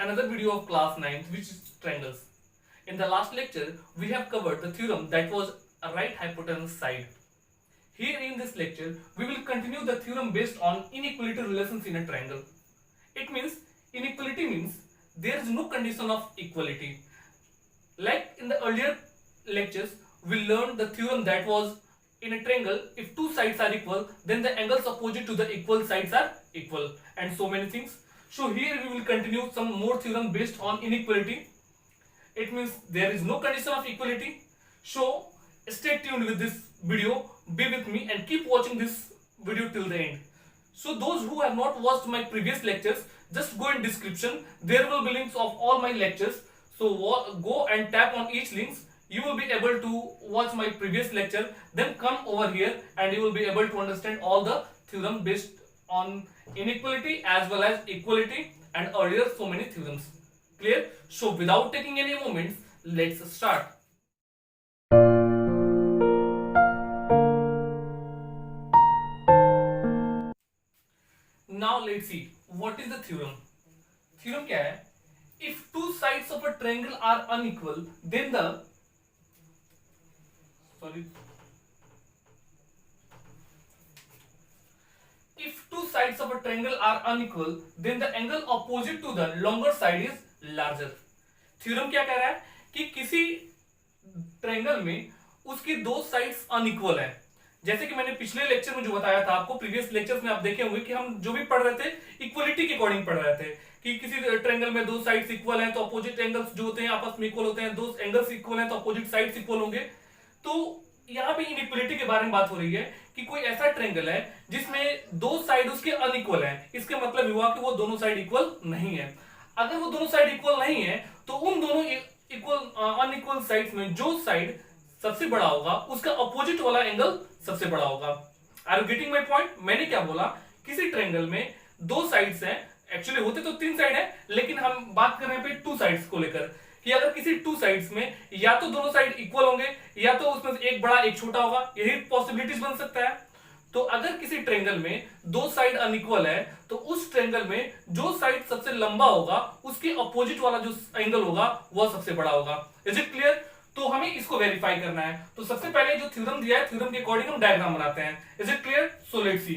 another video of class 9th, which is triangles. In the last lecture, we have covered the theorem that was a right hypotenuse side. Here in this lecture, we will continue the theorem based on inequality relations in a triangle. It means inequality means there is no condition of equality. Like in the earlier lectures, we learned the theorem that was in a triangle, if two sides are equal, then the angles opposite to the equal sides are equal, and so many things. So here we will continue some more theorem based on inequality. It means there is no condition of equality. So stay tuned with this video, be with me and keep watching this video till the end. So those who have not watched my previous lectures, just go in description, there will be links of all my lectures. So go and tap on each links. You will be able to watch my previous lecture, then come over here and you will be able to understand all the theorem based on inequality as well as equality and earlier so many theorems. Clear? So without taking any moments, let's start. Now let's see what is the theorem. Theorem क्या है? If two sides of a triangle are unequal, then the if two sides of a triangle are unequal, then the angle opposite to the longer side is larger. Theorem क्या कह रहा है कि किसी triangle में उसकी दो साइड्स अनइक्वल है. जैसे कि मैंने पिछले लेक्चर में जो बताया था आपको, प्रीवियस लेक्चर्स में आप देखे होंगे कि हम जो भी पढ़ रहे थे इक्वलिटी के अकॉर्डिंग पढ़ रहे थे कि किसी ट्रायंगल में दो साइड्स इक्वल हैं तो अपोजिट एंगल्स जो होते हैं आपस में इक्वल होते हैं, दो एंगल्स इक्वल हैं तो अपोजिट साइड्स इक्वल होंगे. तो यहाँ पे इनइक्वलिटी के बारे में बात हो रही है कि कोई ऐसा ट्रायंगल है जिसमें दो साइड उसके अनइक्वल है. इसके मतलब हुआ कि वो दोनों साइड इक्वल नहीं है. अगर वो दोनों साइड इक्वल नहीं है तो उन दोनों इक्वल अनइक्वल साइड्स में जो साइड सबसे बड़ा होगा उसका अपोजिट वाला एंगल सबसे बड़ा होगा. Are you getting my point? मैंने क्या बोला, किसी ट्रायंगल में दो साइड्स हैं, एक्चुअली होते तो तीन साइड है लेकिन हम बात कर रहे हैं टू साइड्स को लेकर कि अगर किसी टू साइड्स में या तो दोनों साइड इक्वल होंगे या तो उसमें एक बड़ा एक छोटा होगा, यही पॉसिबिलिटीज बन सकता है. तो अगर किसी ट्रायंगल में दो साइड अनइक्वल है तो उस ट्रायंगल में जो साइड सबसे लंबा होगा उसके अपोजिट वाला जो एंगल होगा वह सबसे बड़ा होगा. Is it clear? तो हमें इसको वेरीफाई करना है. तो सबसे पहले जो थ्योरम दिया है, थ्योरम के अकॉर्डिंग हम डायग्राम बनाते हैं. Is it clear? So let's see.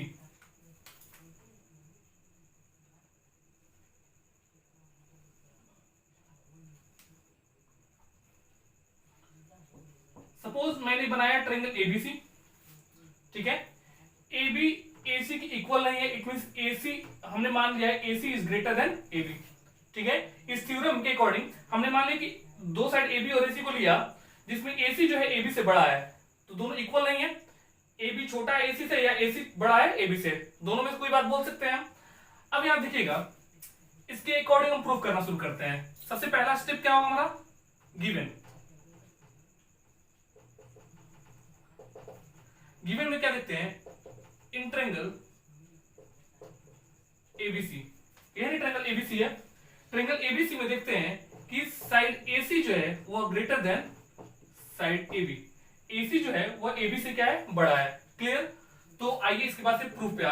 Suppose मैंने बनाया ट्रायंगल एबीसी, ठीक है. एबी एसी की इक्वल नहीं है, इट मींस एसी हमने मान लिया है AC is greater than AB, ठीक है. इस थ्योरम के अकॉर्डिंग हमने मान लिया कि दो साइड एबी और एसी को लिया जिसमें एसी जो है एबी से बड़ा है, तो दोनों इक्वल नहीं है. एबी छोटा है एसी से या एसी बड़ा है एबी से, दोनों में से कोई बात बोल सकते हैं हम. अब यहां देखिएगा, इसके अकॉर्डिंग हम प्रूफ करना शुरू करते हैं. सबसे पहला स्टेप क्या होगा हमारा? गिवन में क्या देखते हैं? इन ट्रायंगल एबीसी, यह ट्रायंगल एबीसी है. ट्रायंगल एबीसी में देखते हैं कि साइड एसी जो है वो greater than side AB. AC जो है वो एबी से क्या है? बड़ा है. क्लियर? तो आइए इसके बाद से प्रूफ पे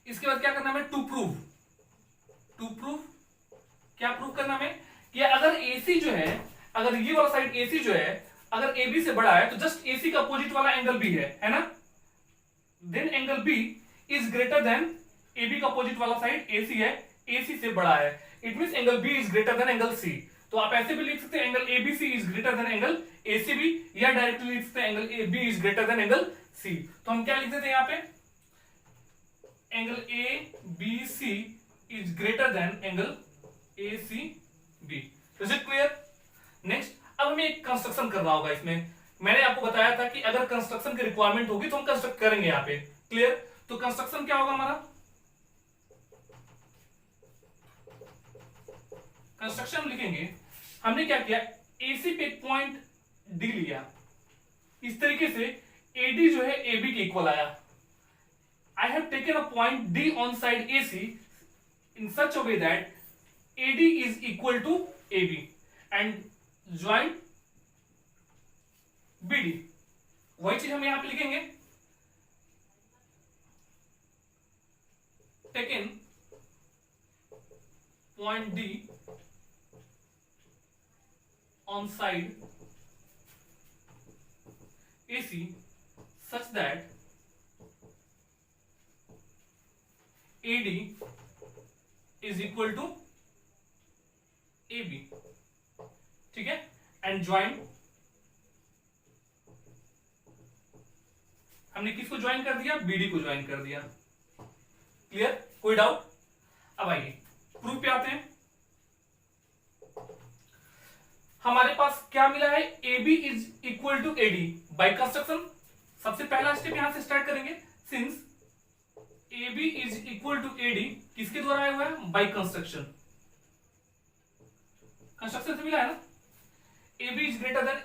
इसके बाद क्या करना है? टू प्रूव क्या प्रूफ करना है कि अगर एसी जो है, अगर ये वाला साइड एसी जो है अगर AB से बड़ा है तो जस्ट AC का अपोजिट वाला एंगल B है ना. Then angle B is greater than AB का अपोजिट वाला साइड AC है, AC से बड़ा है. It means angle B is greater than angle C. तो आप ऐसे भी लिख सकते हैं angle ABC is greater than angle ACB, या डायरेक्टली लिख सकते हैं angle AB is greater than angle C. तो हम क्या लिख देते हैं यहाँ पे? Angle ABC is greater than angle ACB. Is it clear? Next, अब हमें एक कंस्ट्रक्शन करना होगा. इसमें मैंने आपको बताया था कि अगर कंस्ट्रक्शन की रिक्वायरमेंट होगी तो हम कंस्ट्रक्ट करेंगे यहाँ पे. क्लियर? तो कंस्ट्रक्शन क्या होगा हमारा? कंस्ट्रक्शन लिखेंगे. हमने क्या किया? एसी पे एक पॉइंट डी लिया, इस तरीके से एडी जो है एबी के इक्वल आया. I have taken a point D on side AC in such a way that AD is equal to AB and join BD. वही चीज हम यहां पे लिखेंगे. Taken point D on side AC such that AD is equal to AB, ठीक है, and join, हमने किसको ज्वाइन कर दिया, BD को ज्वाइन कर दिया। क्लियर, कोई डाउट? अब आइए प्रूफ पे आते हैं। हमारे पास क्या मिला है, AB is equal to AD by construction. सबसे पहला स्टेप यहां से स्टार्ट करेंगे, since AB is equal to AD किसके द्वारा आया हुआ है, बाय कंस्ट्रक्शन, कंस्ट्रक्शन से मिला है ना, AB is greater than,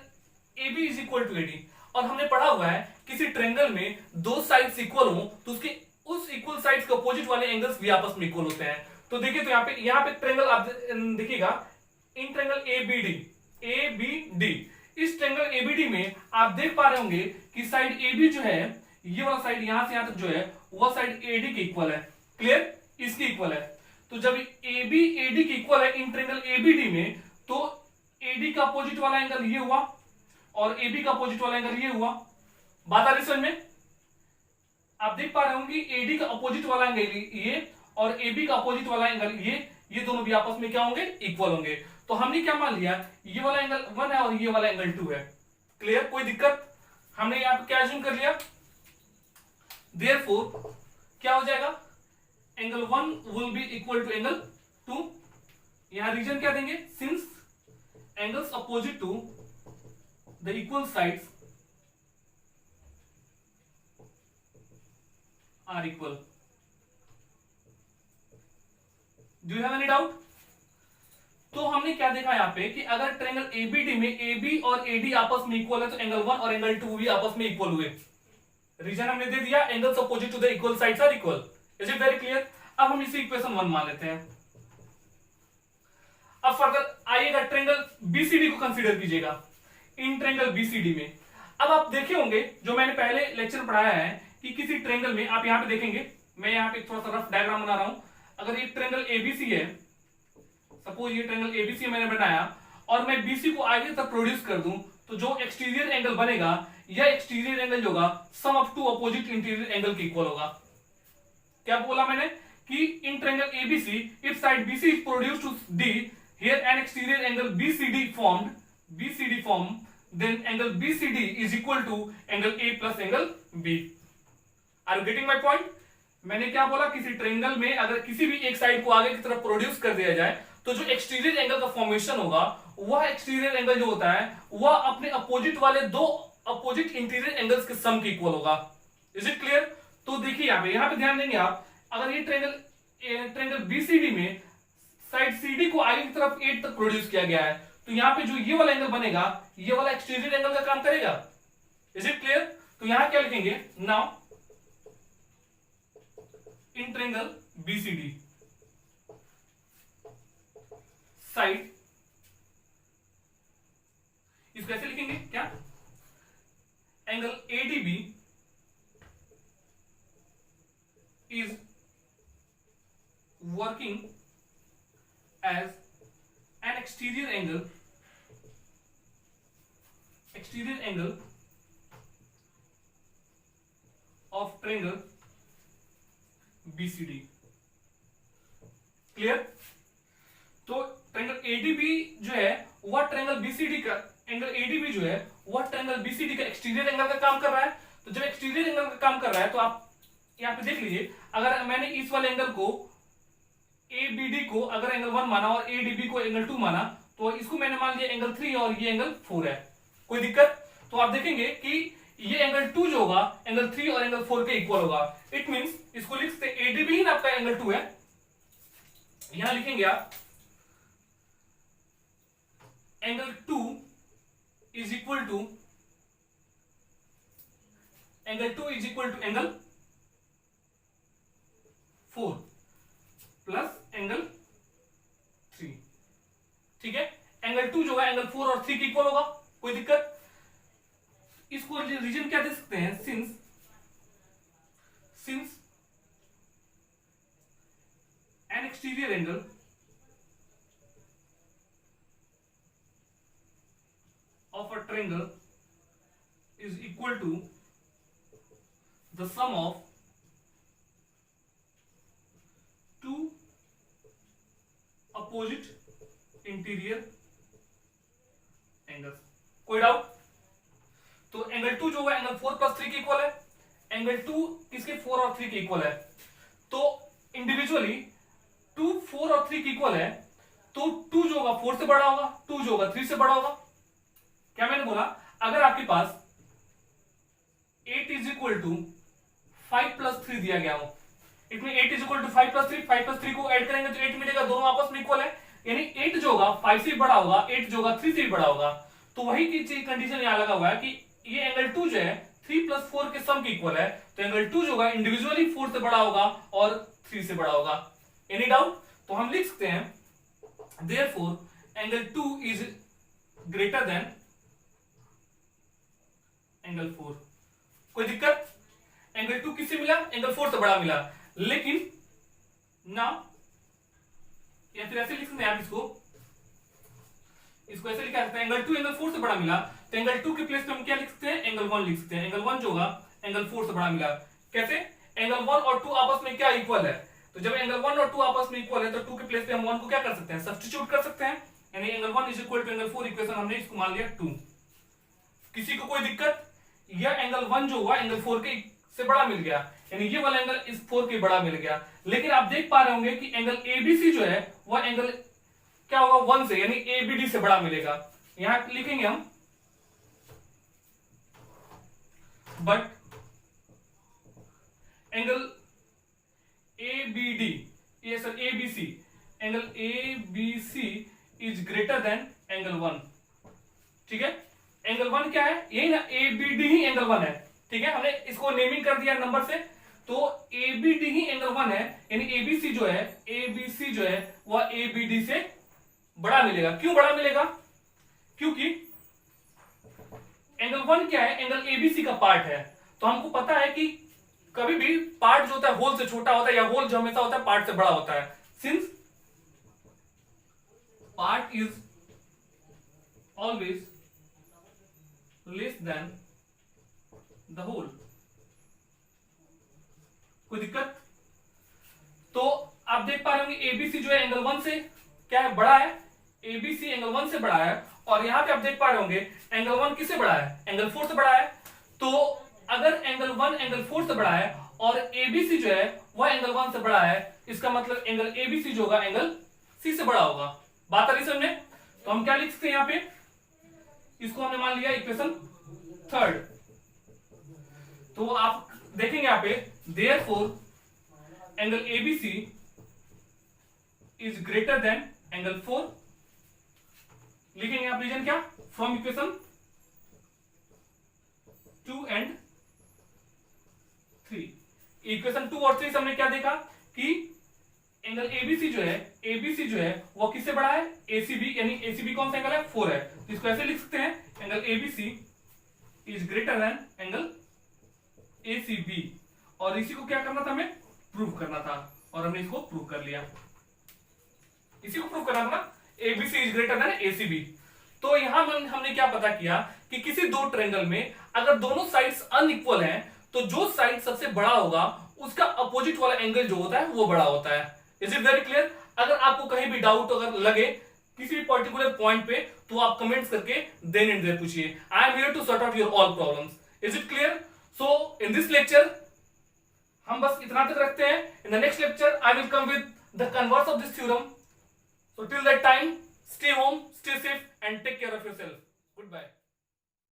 AB is equal to AD। और हमने पढ़ा हुआ है किसी ट्रायंगल में दो साइड्स इक्वल हो तो उसके उस इक्वल साइड्स के अपोजिट वाले एंगल्स भी आपस में इक्वल होते हैं। तो देखिए, तो यहाँ पे ट्रायंगल आप देखिएगा, इन ट्रायंगल ABD, इस ट्रायंगल ABD में आप देख पा रहे होंगे कि साइड AB जो है, ये वाला साइड यहां से यहां तक जो है वह साइड AD के इक्वल है। क्लियर, इसके इक्वल है। तो जब AB AD के इक्वल है इन ट्रायंगल ABD में, तो AD का अपोजिट वाला एंगल ये हुआ और AB का अपोजिट वाला एंगल ये हुआ। बात आ रही समझ में? आप देख पा रहे होंगे AD का अपोजिट वाला एंगल ये और AB का अपोजिट वाला एंगल ये दोनों भी आपस में क्या होंगे, इक्वल होंगे। तो हमने क्या मान लिया, ये वाला एंगल 1 है और ये वाला एंगल 2 है। क्लियर, कोई दिक्कत? हमने यहां पे क्या अज्यूम कर लिया, देयरफॉर क्या हो जाएगा, angle 1 will be equal to angle 2। यहां रीजन क्या देंगे, since angles opposite to the equal sides are equal. Do you have any doubt? तो हमने क्या देखा यहां पे कि अगर ट्रायंगल ABD में AB और AD आपस में इक्वल है तो एंगल 1 और एंगल 2 भी आपस में इक्वल हुए। रीजन हमने दे दिया, angles opposite to the equal sides are equal. Is it very clear? अब हम इसे इक्वेशन 1 मान लेते हैं। अब फर्दर आइएगा, ट्रायंगल BCD को कंसीडर कीजिएगा। इन ट्रायंगल BCD में अब आप देखे होंगे, जो मैंने पहले लेक्चर पढ़ाया है कि किसी ट्रायंगल में आप यहां पे देखेंगे, मैं यहां पे थोड़ा सा रफ डायग्राम बना रहा हूं। अगर ये ट्रायंगल ABC है, सपोज ये ट्रायंगल ABC मैंने बनाया और मैं BC को आगे तक प्रोड्यूस कर दूं, तो जो एक्सटीरियर एंगल बनेगा, यह एक्सटीरियर एंगल जो होगा sum of two opposite interior angle के इक्वल होगा। क्या बोला मैंने कि in triangle ABC, if side BC is produced to D, here an exterior angle BCD formed, then angle BCD is equal to angle A plus angle B. Are you getting my point? मैंने क्या बोला, किसी triangle में अगर किसी भी एक side को आगे की तरफ प्रोड्यूस कर दिया जाए तो जो एक्सटीरियर एंगल का फॉर्मेशन होगा, वह एक्सटीरियर एंगल जो होता है वह अपने अपोजिट वाले दो अपोजिट इंटीरियर एंगल्स के सम के इक्वल होगा। Is it clear? तो देखिए यहां पे ध्यान देंगे आप, अगर ये ट्रायंगल BCD में साइड CD को आगे की तरफ 8 तक प्रोड्यूस किया गया है, तो यहां पे जो ये वाला एंगल बनेगा, ये वाला एक्सटीरियर एंगल का काम करेगा। Is it clear? तो यहां क्या लिखेंगे, now in triangle BCD side, इसको कैसे लिखेंगे, क्या, angle ADB is working as an exterior angle of triangle BCD। Clear? तो ट्रायंगल ADB जो है वह ट्रायंगल BCD का, एंगल ADB जो है वह ट्रायंगल BCD का एक्सटीरियर एंगल का काम कर रहा है। तो जब एक्सटीरियर एंगल का काम कर रहा है तो आप यहां पे देख लीजिए, अगर मैंने इस वाले एंगल को ABD को अगर एंगल 1 माना और ADB को एंगल 2 माना, तो इसको मैंने मान लिया एंगल 3 और ये एंगल 4 है। कोई दिक्कत? तो आप देखेंगे कि ये एंगल 2 जो होगा एंगल 3 और एंगल 4 के इक्वल होगा। इट मींस इसको लिख सकते ADB ही ना आपका एंगल 2 है, यहां लिखेंगे आप angle 2 is equal to angle 4 plus angle 3। ठीक है, एंगल 2 जो है एंगल 4 और 3 के इक्वल होगा। कोई दिक्कत? इसको रीजन क्या दे सकते हैं, since N exterior angle triangle is equal to the sum of two opposite interior angles. कोई डाउट? तो एंगल 2 जो होगा एंगल 4 प्लस 3 के इक्वल है, एंगल 2 किसके 4 और 3 के इक्वल है। तो इंडिविजुअली 2 4 और 3 के इक्वल है, तो 2 जो होगा 4 से बड़ा होगा, 2 जो होगा 3 से बड़ा होगा। क्या मैंने बोला, अगर आपके पास 8 इज इक्वल टू 5 प्लस 3 दिया गया हो, इसमें 8 is equal to 5 plus 3, 5 plus 3 को ऐड करेंगे तो 8 मिलेगा, दोनों आपस में इक्वल है, यानी 8 जो होगा 5 से बड़ा होगा, 8 जो होगा 3 से भी बड़ा होगा। तो वही की कंडीशन यहां लगा हुआ है कि ये एंगल 2 जो है 3 प्लस 4 के सम के इक्वल है, तो एंगल 2 जो होगा इंडिविजुअली 4 से बड़ा होगा और 3 से बड़ा होगा। Any doubt? तो हम लिख सकते हैं therefore angle 2 is greater than angle 4। कोई दिक्कत? एंगल 2 किससे मिला? एंगल 4 से बड़ा मिला। लेकिन ना, या फिर ऐसे लिख सकते हैं आप इसको ऐसे लिखा सकते हैं, एंगल 2 एंगल 4 से बड़ा मिला, तो एंगल 2 के प्लेस पे हम क्या लिख सकते हैं? एंगल 1 लिख सकते हैं। एंगल 1 जो होगा एंगल 4 से बड़ा मिला। कैसे? एंगल 1 और 2 आपस में क्या इक्वल है, तो जब एंगल 1 और 2 आपस में इक्वल है तो 2 के प्लेस पे हम 1 को क्या कर सकते हैं? सब्स्टिट्यूट कर सकते हैं, यानी angle 1 is equal to angle 4, equation हमने इसको मान लिया 2। किसी को कोई दिक्कत? यह एंगल 1 जो हुआ एंगल 4 के से बड़ा मिल गया, यानी ये वाला एंगल इस 4 के बड़ा मिल गया। लेकिन आप देख पा रहे होंगे कि एंगल एबीसी जो है वह एंगल क्या होगा 1 से, यानी एबीडी से बड़ा मिलेगा। यहां लिखेंगे हम बट एंगल एबीडी, ये sir ABC, angle ABC is greater than angle 1। ठीक है, एंगल 1 क्या है? यही ना, एबीडी ही एंगल 1 है। ठीक है, हमने इसको नेमिंग कर दिया नंबर से, तो एबीडी ही एंगल 1 है, यानी एबीसी जो है वह एबीडी से बड़ा मिलेगा। क्यों बड़ा मिलेगा? क्योंकि एंगल 1 क्या है? एंगल एबीसी का पार्ट है। तो हमको पता है कि कभी भी पार्ट जो होता है होल से छोटा होता है, या होल जो हमेशा होता है पार्ट से बड़ा होता है। Since part is always less than the whole. कोई दिक्कत? तो आप देख पा रहे होंगे एबीसी जो है एंगल 1 से क्या है? बड़ा है। एबीसी एंगल 1 से बड़ा है, और यहां पे आप देख पा रहे होंगे एंगल 1 किससे बड़ा है? एंगल 4 से बड़ा है। तो अगर एंगल 1 एंगल 4 से बड़ा है और एबीसी जो है वह एंगल 1 से बड़ा है, इसका मतलब एंगल एबीसी जो होगा एंगल सी से बड़ा होगा। बात आ रही समझ में? तो हम क्या लिख सकते हैं यहां पे? इसको हमने मान लिया इक्वेशन 3। तो आप देखेंगे यहां पे therefore angle ABC is greater than angle 4। लिखेंगे आप रीजन क्या? From equation 2 and 3। इक्वेशन 2 और 3 से हमने क्या देखा कि एंगल एबीसी जो है वो किससे बड़ा है? एसीबी, यानी एसीबी कौन सा एंगल है? 4 है। तो इसको ऐसे लिख सकते हैं, angle ABC is greater than angle ACB. और इसी को क्या करना था? हमें प्रूव करना था, और हमने इसको प्रूव कर लिया। इसी को प्रूव करना था ना, ABC is greater then ACB. तो यहां हमने क्या पता किया कि किसी दो ट्रायंगल में अगर दोनों साइड्स अनइक्वल हैं, तो जो साइड सबसे बड़ा होगा उसका अपोजिट वाला एंगल जो होता है वो बड़ा होता है। Is it very clear? अगर आपको कहीं भी डाउट अगर लगे किसी भी पर्टिकुलर पॉइंट पे, तो आप कमेंट्स करके देन एंड देयर पूछिए। I am here to sort out your all problems. Is it clear? So in this lecture हम बस इतना तक रखते हैं। In the next lecture I will come with the converse of this theorem. So till that time, stay home, stay safe, and take care of yourself. Goodbye.